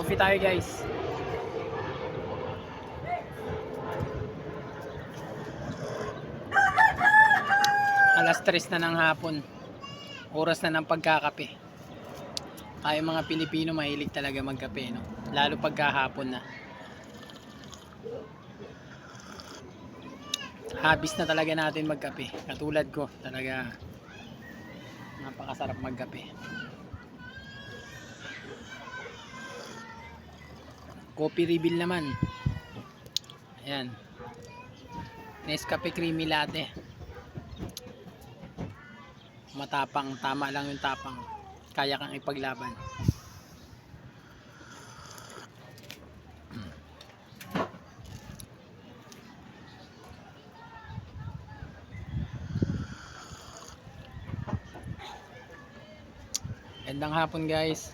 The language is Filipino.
Coffee tayo guys. Alas 3 na ng hapon. Oras na ng pagkakape. Tayo mga Pilipino mahilig talaga magkape, no? Lalo pagkahapon na. Habis na talaga natin magkape. Katulad ko, talaga napakasarap magkape. Coffee refill naman. Ayan. Nescafe Creamy Latte. Matapang, tama lang yung tapang. Kaya kang ipaglaban. Gandang hapon guys.